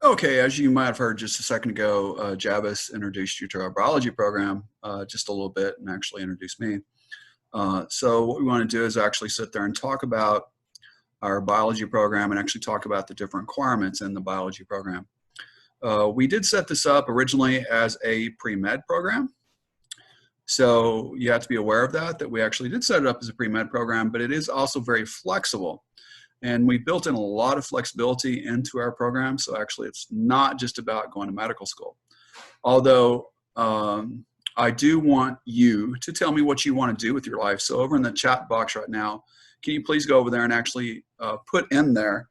Okay, as you might have heard just a second ago, Javis introduced you to our biology program just a little bit and actually introduced me. So what we want to do is actually sit there and talk about our biology program and actually talk about the different requirements in the biology program. We did set this up originally as a pre-med program. So you have to be aware of that we actually did set it up as a pre-med program, but it is also very flexible. And we built in a lot of flexibility into our program. So actually it's not just about going to medical school. Although I do want you to tell me what you want to do with your life. So over in the chat box right now, can you please go over there and actually put in there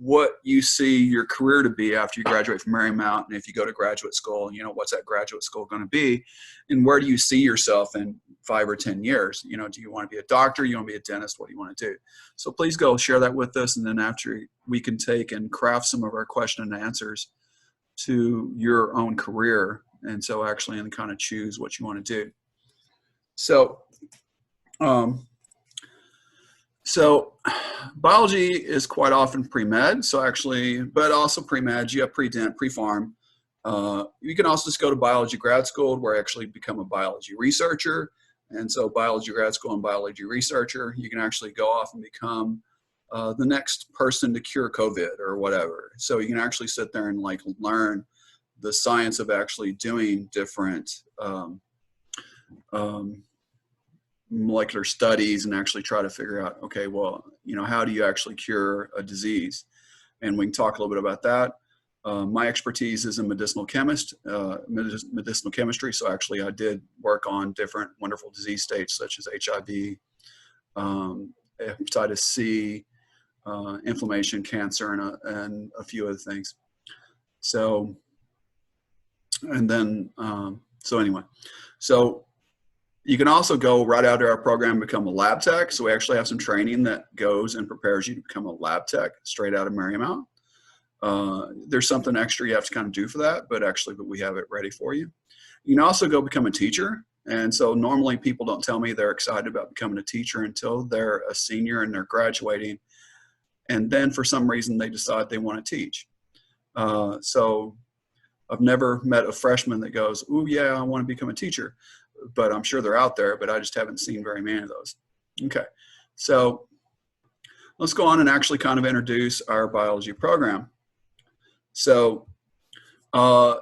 what you see your career to be after you graduate from Marymount, and if you go to graduate school, you know, what's that graduate school going to be, and where do you see yourself in 5 or 10 years? You know, do you want to be a doctor? You want to be a dentist? What do you want to do? So please go share that with us, and then after we can take and craft some of our question and answers to your own career, and so actually and kind of choose what you want to do. So biology is quite often pre-med, so actually, but also pre-med, you have pre-dent, pre-pharm. You can also just go to biology grad school where I actually become a biology researcher. And so biology grad school and biology researcher, you can actually go off and become the next person to cure COVID or whatever. So you can actually sit there and like learn the science of actually doing different molecular studies and actually try to figure out, okay, well, you know, how do you actually cure a disease? And we can talk a little bit about that. My expertise is in medicinal chemistry. So actually I did work on different wonderful disease states such as HIV, hepatitis C, inflammation, cancer, and a few other things. So, and then, so anyway, so you can also go right out of our program and become a lab tech. So we actually have some training that goes and prepares you to become a lab tech straight out of Marymount. There's something extra you have to kind of do for that, but we have it ready for you. You can also go become a teacher. And so normally people don't tell me they're excited about becoming a teacher until they're a senior and they're graduating. And then for some reason they decide they want to teach. So I've never met a freshman that goes, "Ooh, yeah, I want to become a teacher." But I'm sure they're out there, but I just haven't seen very many of those. Okay, so let's go on and actually kind of introduce our biology program. So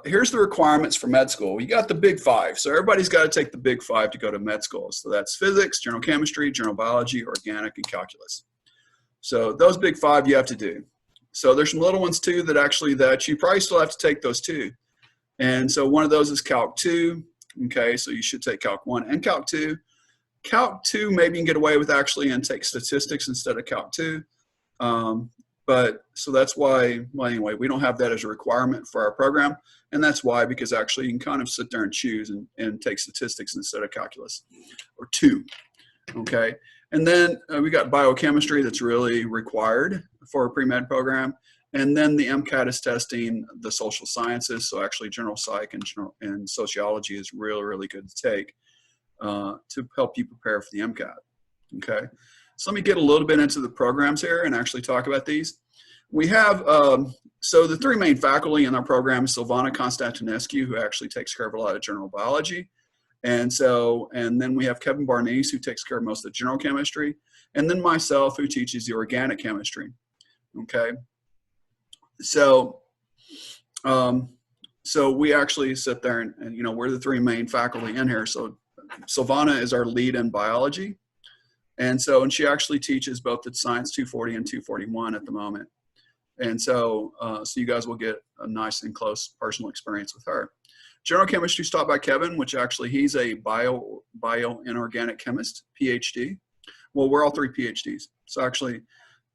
here's the requirements for med school. You got the big 5. So everybody's got to take the big 5 to go to med school. So that's physics, general chemistry, general biology, organic, and calculus. So those big 5 you have to do. So there's some little ones too that you probably still have to take those too. And so one of those is Calc 2. Okay, so you should take Calc 1 and Calc 2. Calc 2 maybe you can get away with actually and take statistics instead of Calc 2. But so that's why, well, anyway, we don't have that as a requirement for our program. And that's why, because actually you can kind of sit there and choose and take statistics instead of calculus, or 2. Okay, and then we got biochemistry that's really required for a pre-med program. And then the MCAT is testing the social sciences. So actually general psych and sociology is really, really good to take to help you prepare for the MCAT. Okay, so let me get a little bit into the programs here and actually talk about these. We have, so the 3 main faculty in our program is Silvana Constantinescu, who actually takes care of a lot of general biology. And then we have Kevin Barnese, who takes care of most of the general chemistry. And then myself, who teaches the organic chemistry. Okay. So we actually sit there and, you know, we're the 3 main faculty in here. So Silvana is our lead in biology. And she actually teaches both at Science 240 and 241 at the moment. And so you guys will get a nice and close personal experience with her. General chemistry is taught by Kevin, which actually he's a bio and organic chemist, PhD. Well, we're all 3 PhDs. So actually,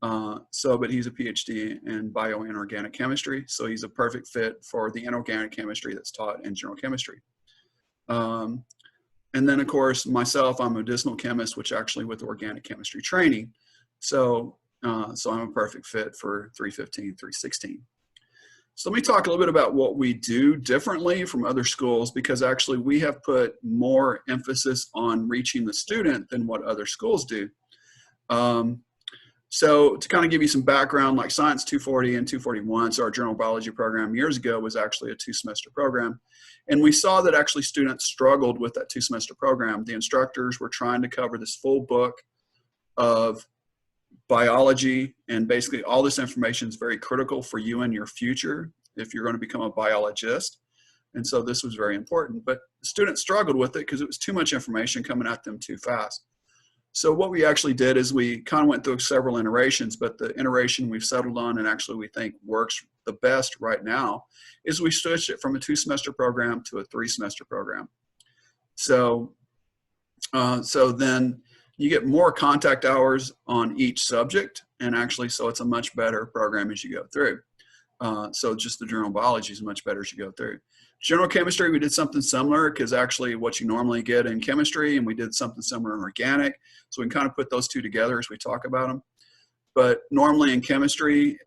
but he's a PhD in bio and organic chemistry. So he's a perfect fit for the inorganic chemistry that's taught in general chemistry. And then of course, myself, I'm a medicinal chemist, which actually with organic chemistry training. So I'm a perfect fit for 315, 316. So let me talk a little bit about what we do differently from other schools, because actually we have put more emphasis on reaching the student than what other schools do. So to kind of give you some background, like Science 240 and 241, so our general biology program years ago was actually a 2-semester program. And we saw that actually students struggled with that 2-semester program. The instructors were trying to cover this full book of biology, and basically all this information is very critical for you in your future if you're going to become a biologist. And so this was very important, but students struggled with it because it was too much information coming at them too fast. So what we actually did is we kind of went through several iterations, but the iteration we've settled on and actually we think works the best right now is we switched it from a 2-semester program to a 3-semester program. So, so then you get more contact hours on each subject, and actually so it's a much better program as you go through. So just the general biology is much better as you go through. General chemistry, we did something similar because actually what you normally get in chemistry, and we did something similar in organic. So we can kind of put those two together as we talk about them. But normally in chemistry,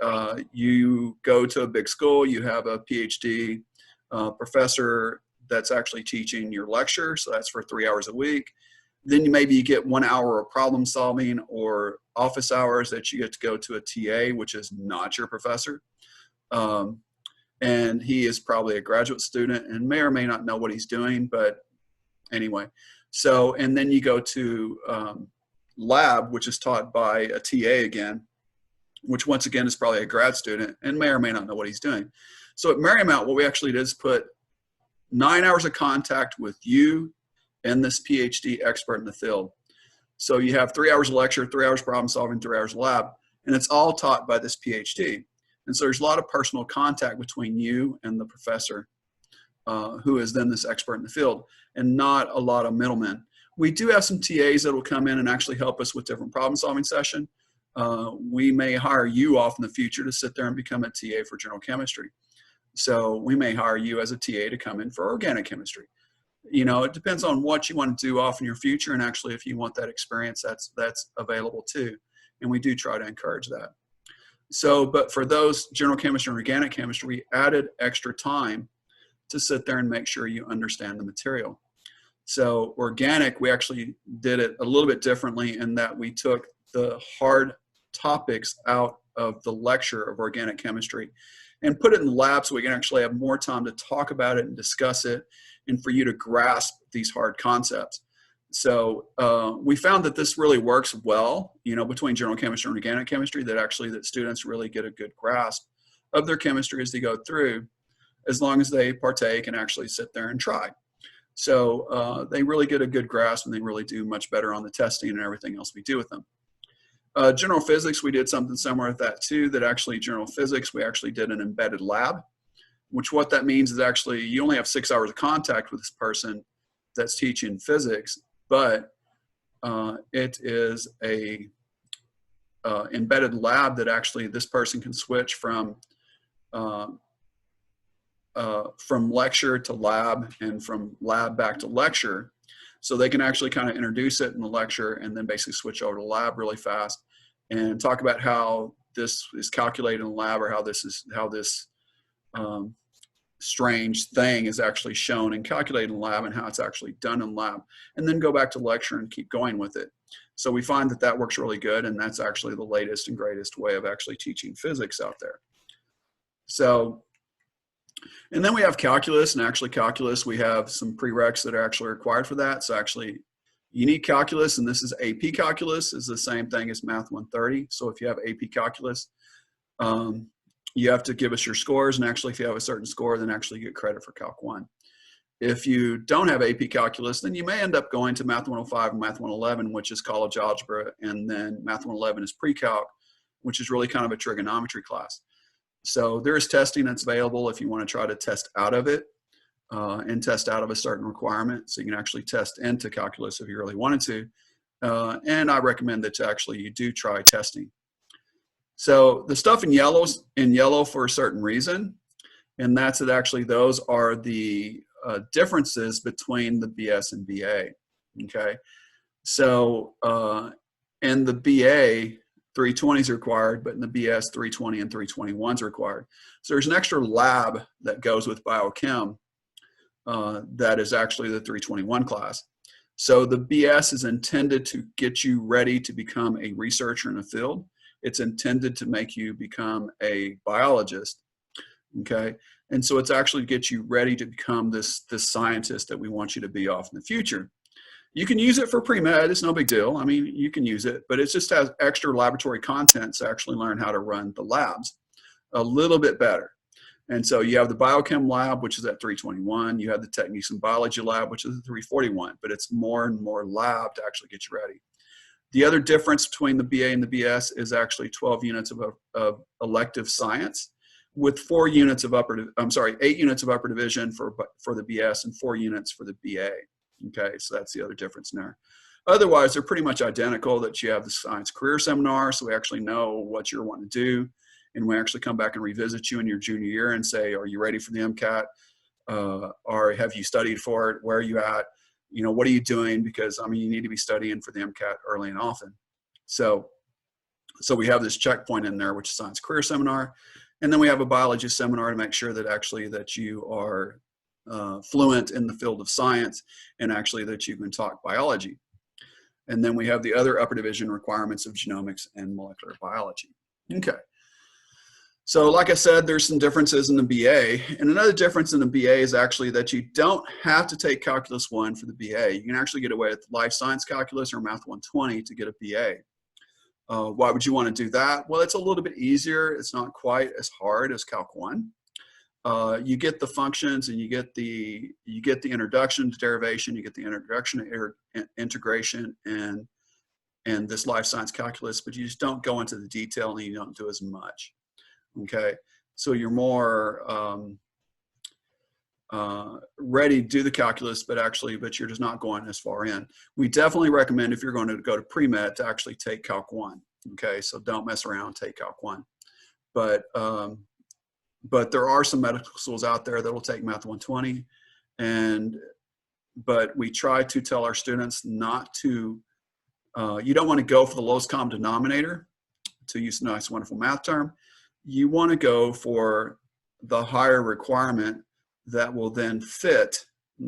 you go to a big school, you have a PhD professor that's actually teaching your lecture. So that's for 3 hours a week. Then maybe you get 1 hour of problem solving or office hours that you get to go to a TA, which is not your professor. And he is probably a graduate student and may or may not know what he's doing, but anyway. So, and then you go to lab, which is taught by a TA again, which once again is probably a grad student and may or may not know what he's doing. So at Marymount, what we actually did is put 9 hours of contact with you and this PhD expert in the field. So you have 3 hours of lecture, 3 hours problem solving, 3 hours of lab, and it's all taught by this PhD. And so there's a lot of personal contact between you and the professor, who is then this expert in the field, and not a lot of middlemen. We do have some TAs that will come in and actually help us with different problem solving session. We may hire you off in the future to sit there and become a TA for general chemistry. So we may hire you as a TA to come in for organic chemistry. You know, it depends on what you want to do off in your future, and actually if you want that experience, that's available too. And we do try to encourage that. So, but for those general chemistry and organic chemistry, we added extra time to sit there and make sure you understand the material. So organic, we actually did it a little bit differently in that we took the hard topics out of the lecture of organic chemistry and put it in the lab so we can actually have more time to talk about it and discuss it and for you to grasp these hard concepts. So we found that this really works well, you know, between general chemistry and organic chemistry, that actually that students really get a good grasp of their chemistry as they go through, as long as they partake and actually sit there and try. So they really get a good grasp, and they really do much better on the testing and everything else we do with them. General physics, we did something similar with that too, that actually general physics, we actually did an embedded lab, which what that means is actually you only have 6 hours of contact with this person that's teaching physics, but it is a embedded lab that actually this person can switch from lecture to lab and from lab back to lecture. So they can actually kind of introduce it in the lecture and then basically switch over to lab really fast and talk about how this is calculated in the lab, or how this strange thing is actually shown and calculated in the lab and how it's actually done in lab, and then go back to lecture and keep going with it. So we find that that works really good, and that's actually the latest and greatest way of actually teaching physics out there. So, and then we have calculus, and actually calculus, we have some prereqs that are actually required for that. So actually you need calculus, and this is AP calculus, is the same thing as Math 130. So if you have AP calculus, you have to give us your scores, and actually if you have a certain score, then actually you get credit for Calc 1. If you don't have AP calculus, then you may end up going to Math 105 and Math 111, which is college algebra, and then Math 111 is pre-calc, which is really kind of a trigonometry class. So there is testing that's available if you want to try to test out of it and test out of a certain requirement. So you can actually test into calculus if you really wanted to. And I recommend that you do try testing. So the stuff in yellow for a certain reason, and that's that actually those are the differences between the BS and BA. Okay, so in the BA, 320 is required, but in the BS, 320 and 321 is required. So there's an extra lab that goes with biochem that is actually the 321 class. So the BS is intended to get you ready to become a researcher in the field, It's intended to make you become a biologist, okay? And so it's actually to get you ready to become this scientist that we want you to be off in the future. You can use it for pre-med, it's no big deal. I mean, you can use it, but it just has extra laboratory content to actually learn how to run the labs a little bit better. And so you have the biochem lab, which is at 321. You have the techniques in biology lab, which is at 341, but it's more and more lab to actually get you ready. The other difference between the BA and the BS is actually 12 units of elective science with 8 units of upper division for the BS and 4 units for the BA. Okay, so that's the other difference there. Otherwise, they're pretty much identical, that you have the science career seminar, so we actually know what you're wanting to do. And we actually come back and revisit you in your junior year and say, are you ready for the MCAT? Or have you studied for it? Where are you at? You know, what are you doing? Because, I mean, you need to be studying for the MCAT early and often. So we have this checkpoint in there, which is science career seminar. And then we have a biology seminar to make sure that actually that you are fluent in the field of science and actually that you can talk biology. And then we have the other upper division requirements of genomics and molecular biology. Okay. So like I said, there's some differences in the BA. And another difference in the BA is actually that you don't have to take Calculus 1 for the BA. You can actually get away with Life Science Calculus or Math 120 to get a BA. Why would you want to do that? Well, it's a little bit easier. It's not quite as hard as Calc 1. You get the functions and you get the introduction to derivation, you get the introduction to integration and this life science calculus, but you just don't go into the detail and you don't do as much. Okay, so you're more ready to do the calculus, but you're just not going as far in. We definitely recommend, if you're going to go to pre-med, to actually take Calc 1. Okay, so don't mess around, take Calc 1. But there are some medical schools out there that will take Math 120, but we try to tell our students not to. You don't want to go for the lowest common denominator, to use a nice, wonderful math term. You want to go for the higher requirement that will then fit,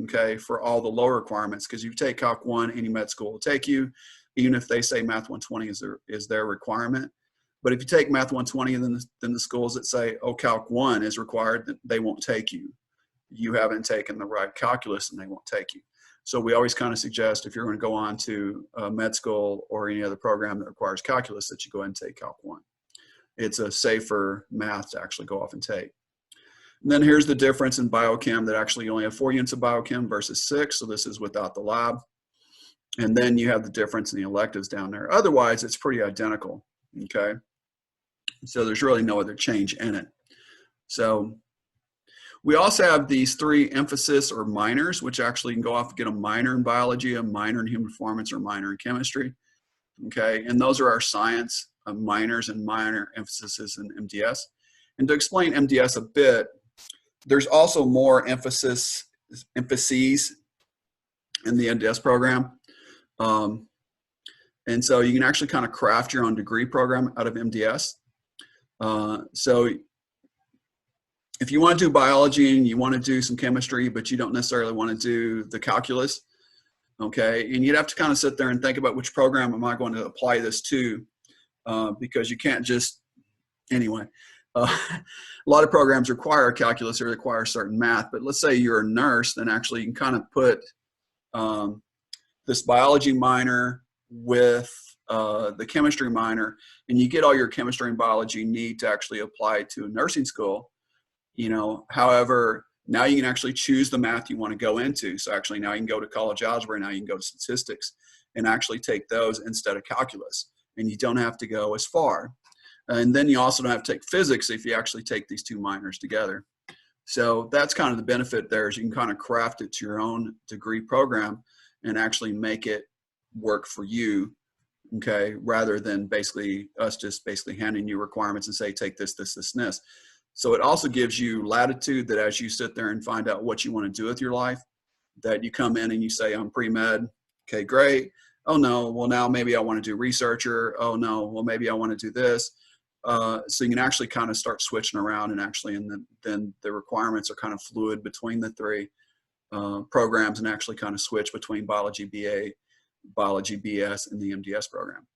okay, for all the lower requirements. Because you take Calc 1, any med school will take you, even if they say Math 120 is their requirement. But if you take Math 120 and then the schools that say, oh, Calc 1 is required, then they won't take you. You haven't taken the right calculus and they won't take you. So we always kind of suggest, if you're going to go on to med school or any other program that requires calculus, that you go ahead and take Calc 1. It's a safer math to actually go off and take. And then here's the difference in biochem, that actually you only have 4 units of biochem versus 6. So this is without the lab. And then you have the difference in the electives down there. Otherwise, it's pretty identical. Okay. So there's really no other change in it. So we also have these 3 emphasis or minors, which actually can go off and get a minor in biology, a minor in human performance, or a minor in chemistry. Okay, and those are our science minors and minor emphases in MDS. And to explain MDS a bit, there's also more emphases in the MDS program. And so you can actually kind of craft your own degree program out of MDS. So if you want to do biology and you want to do some chemistry, but you don't necessarily want to do the calculus, okay, and you'd have to kind of sit there and think about which program am I going to apply this to, because you can't just, anyway, a lot of programs require calculus or require certain math, but let's say you're a nurse, then actually you can kind of put this biology minor with the chemistry minor, and you get all your chemistry and biology you need to actually apply to a nursing school. You know, however, now you can actually choose the math you want to go into. So actually now you can go to college algebra, now you can go to statistics and actually take those instead of calculus. And you don't have to go as far. And then you also don't have to take physics if you actually take these 2 minors together. So that's kind of the benefit there, is you can kind of craft it to your own degree program and actually make it work for you, okay, rather than basically us just basically handing you requirements and say, take this, this, this, and this. So it also gives you latitude, that as you sit there and find out what you want to do with your life, that you come in and you say, I'm pre-med. Okay, great. Oh no, well now maybe I want to do researcher. Oh no, well maybe I want to do this. So you can actually kind of start switching around, and actually, then the requirements are kind of fluid between the 3 programs, and actually kind of switch between biology BA, biology BS, and the MDS program.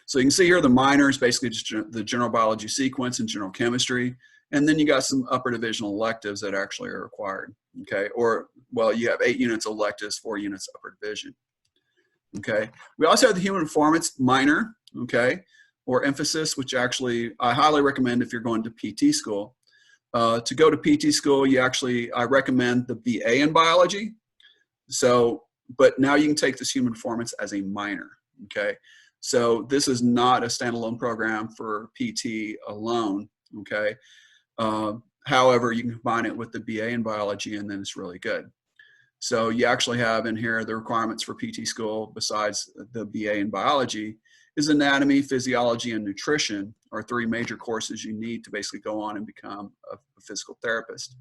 So you can see here the minors, basically just the general biology sequence and general chemistry. And then you got some upper divisional electives that actually are required, okay? Or, well, you have 8 units electives, 4 units upper division, okay? We also have the human performance minor, okay, or emphasis, which actually I highly recommend if you're going to PT school. To go to PT school, I recommend the BA in biology. So, but now you can take this human performance as a minor, okay? So this is not a standalone program for PT alone, okay? However, you can combine it with the BA in biology and then it's really good. So you actually have in here the requirements for PT school besides the BA in biology is anatomy, physiology, and nutrition are 3 major courses you need to basically go on and become a physical therapist.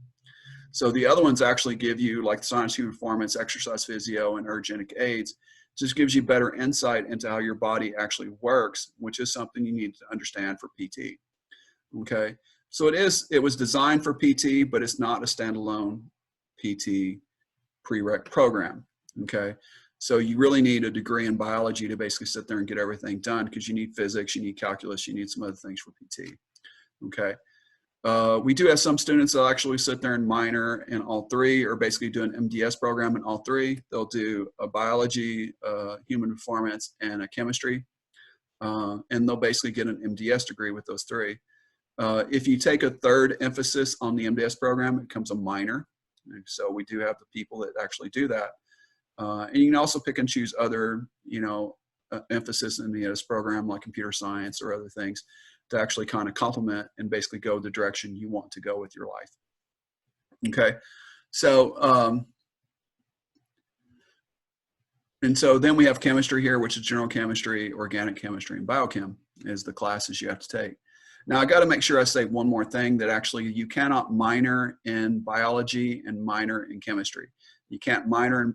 So the other ones actually give you, like science, human performance, exercise physio, and ergogenic aids, just gives you better insight into how your body actually works, which is something you need to understand for PT, okay? So it was designed for PT, but it's not a standalone PT prereq program, okay? So you really need a degree in biology to basically sit there and get everything done because you need physics, you need calculus, you need some other things for PT, okay? We do have some students that actually sit there and minor in all 3 or basically do an MDS program in all 3. They'll do a biology, human performance, and a chemistry. And they'll basically get an MDS degree with those 3. If you take a 3rd emphasis on the MDS program, it becomes a minor. So we do have the people that actually do that. And you can also pick and choose other, emphasis in the MDS program like computer science or other things to actually kind of complement and basically go the direction you want to go with your life. Okay, so and so then we have chemistry here, which is general chemistry, organic chemistry, and biochem is the classes you have to take. Now I got to make sure I say one more thing, that actually you cannot minor in biology and minor in chemistry. You can't minor in,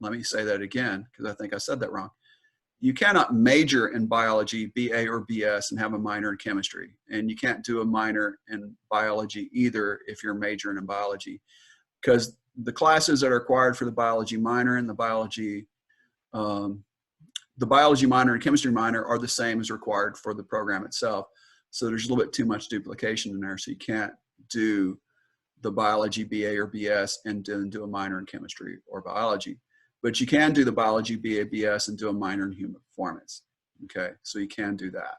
let me say that again because I think I said that wrong. You cannot major in biology, BA or BS, and have a minor in chemistry. And you can't do a minor in biology either if you're majoring in biology, because the classes that are required for the biology minor and the biology minor and chemistry minor are the same as required for the program itself. So there's a little bit too much duplication in there. So you can't do the biology BA or BS and then do a minor in chemistry or biology. But you can do the biology BA, BS and do a minor in human performance. Okay, so you can do that.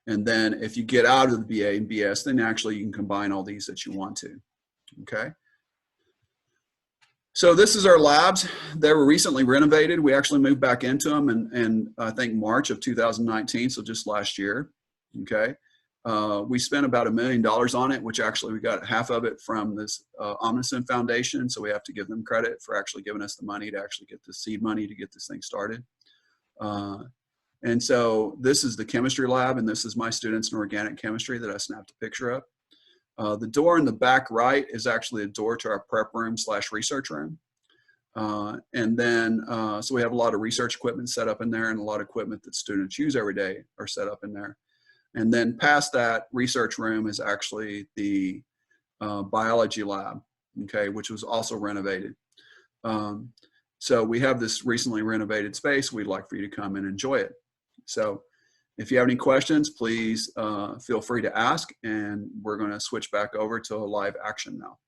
And then if you get out of the BA and BS, then actually you can combine all these that you want to. Okay. So this is our labs. They were recently renovated. We actually moved back into them in I think March of 2019, so just last year. Okay. We spent about $1 million on it, which actually we got half of it from this Omnicen Foundation. So we have to give them credit for actually giving us the money to actually get the seed money to get this thing started. And so this is the chemistry lab, and this is my students in organic chemistry that I snapped a picture of. The door in the back right is actually a door to our prep room / research room. And then, so we have a lot of research equipment set up in there, and a lot of equipment that students use every day are set up in there. And then past that research room is actually the biology lab, okay, which was also renovated. So we have this recently renovated space. We'd like for you to come and enjoy it. So if you have any questions, please feel free to ask, and we're going to switch back over to a live action now.